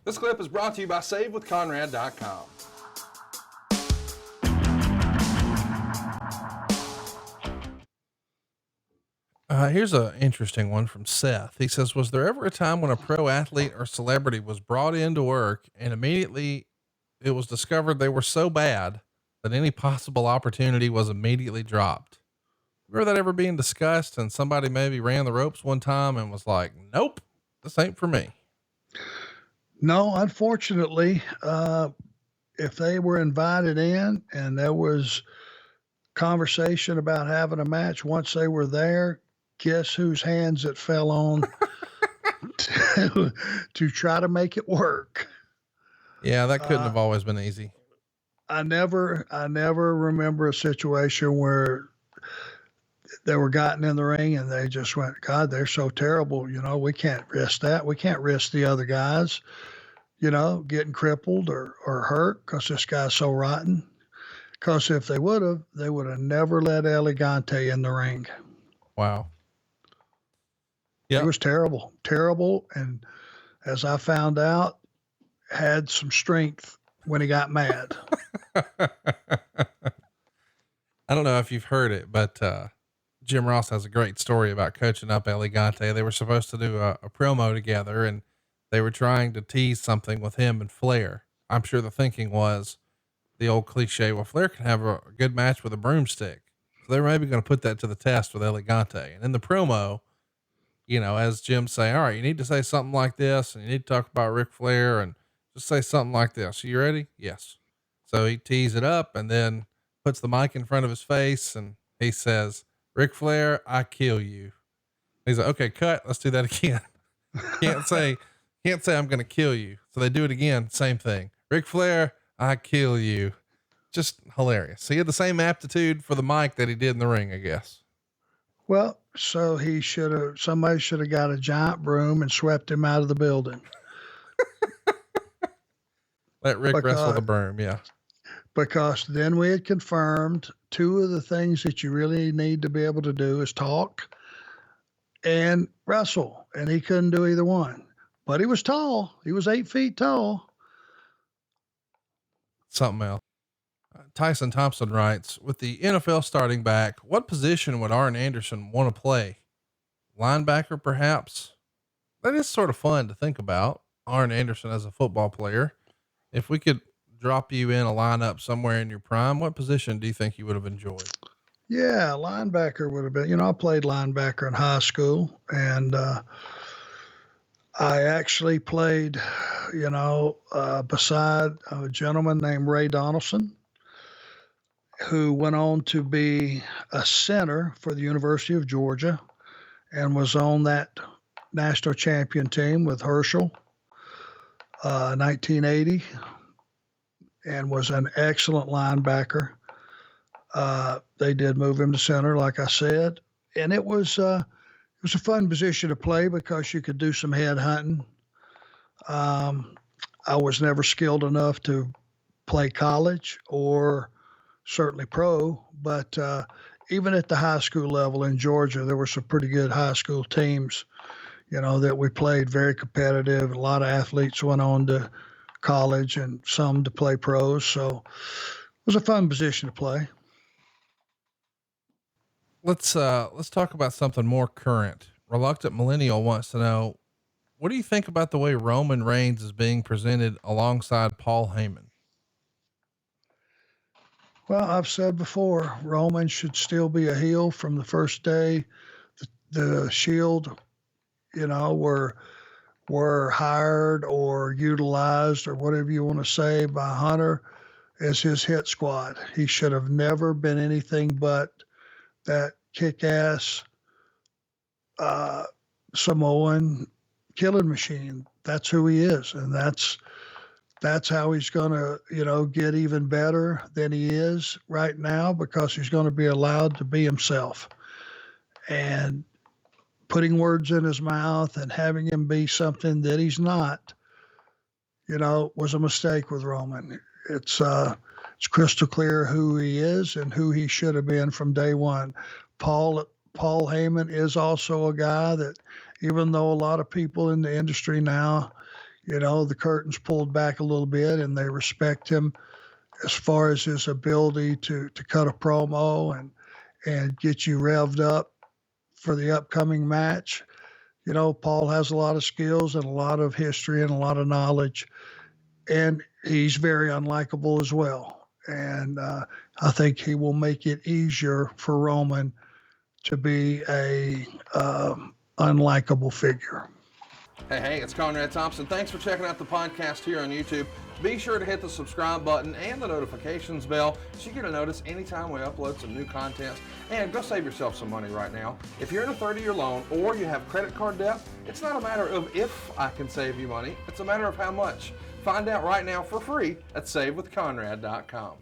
This clip is brought to you by SaveWithConrad.com. Here's an interesting one from Seth. He says, was there ever a time when a pro athlete or celebrity was brought into work and immediately it was discovered they were so bad that any possible opportunity was immediately dropped? Remember that ever being discussed and somebody maybe ran the ropes one time and was like, nope, this ain't for me? No, unfortunately, if they were invited in and there was conversation about having a match, once they were there, guess whose hands it fell on to try to make it work. Yeah, that couldn't have always been easy. I never remember a situation where they were gotten in the ring and they just went, God, they're so terrible. You know, we can't risk that. We can't risk the other guys, you know, getting crippled or hurt because this guy's so rotten. Because if they would have never let Elegante in the ring. Wow. Yeah. It was terrible. And as I found out, had some strength when he got mad. I don't know if you've heard it, but, Jim Ross has a great story about coaching up Elegante. They were supposed to do a promo together and they were trying to tease something with him and Flair. I'm sure the thinking was the old cliche, well, Flair can have a good match with a broomstick. So they were maybe going to put that to the test with Elegante. And in the promo, you know, as Jim's saying, all right, you need to say something like this and you need to talk about Ric Flair and just say something like this. Are you ready? Yes. So he tees it up and then puts the mic in front of his face and he says, Ric Flair, I kill you. He's like, okay, cut. Let's do that again. Can't say I'm going to kill you. So they do it again. Same thing. Ric Flair, I kill you. Just hilarious. So he had the same aptitude for the mic that he did in the ring, I guess. Well, so somebody should have got a giant broom and swept him out of the building. Let Rick wrestle the broom. Yeah. Because then we had confirmed two of the things that you really need to be able to do is talk and wrestle. And he couldn't do either one, but he was tall. He was 8 feet tall. Something else. Tyson Thompson writes, with the NFL starting back, what position would Arn Anderson want to play? Linebacker, perhaps? That is sort of fun to think about. Arn Anderson as a football player. If we could drop you in a lineup somewhere in your prime, what position do you think you would have enjoyed? Yeah, linebacker would have been, I played linebacker in high school and, I actually played, beside a gentleman named Ray Donaldson, who went on to be a center for the University of Georgia and was on that national champion team with Herschel, 1980. And was an excellent linebacker. They did move him to center, like I said, and it was a fun position to play because you could do some head hunting. I was never skilled enough to play college or certainly pro, but even at the high school level in Georgia, there were some pretty good high school teams, that we played very competitive. A lot of athletes went on to college and some to play pros. So it was a fun position to play. Let's talk about something more current. Reluctant Millennial wants to know, what do you think about the way Roman Reigns is being presented alongside Paul Heyman? Well, I've said before, Roman should still be a heel from the first day. The Shield, were hired or utilized or whatever you want to say by Hunter as his hit squad. He should have never been anything but that kick-ass Samoan killing machine. That's who he is. And that's how he's going to, get even better than he is right now because he's going to be allowed to be himself. And putting words in his mouth and having him be something that he's not, was a mistake with Roman. It's crystal clear who he is and who he should have been from day one. Paul Heyman is also a guy that, even though a lot of people in the industry now, The curtain's pulled back a little bit, and they respect him as far as his ability to cut a promo and get you revved up for the upcoming match. Paul has a lot of skills and a lot of history and a lot of knowledge, and he's very unlikable as well. And I think he will make it easier for Roman to be a unlikable figure. Hey, it's Conrad Thompson. Thanks for checking out the podcast here on YouTube. Be sure to hit the subscribe button and the notifications bell so you get a notice anytime we upload some new content. And go save yourself some money right now. If you're in a 30-year loan or you have credit card debt, it's not a matter of if I can save you money. It's a matter of how much. Find out right now for free at SaveWithConrad.com.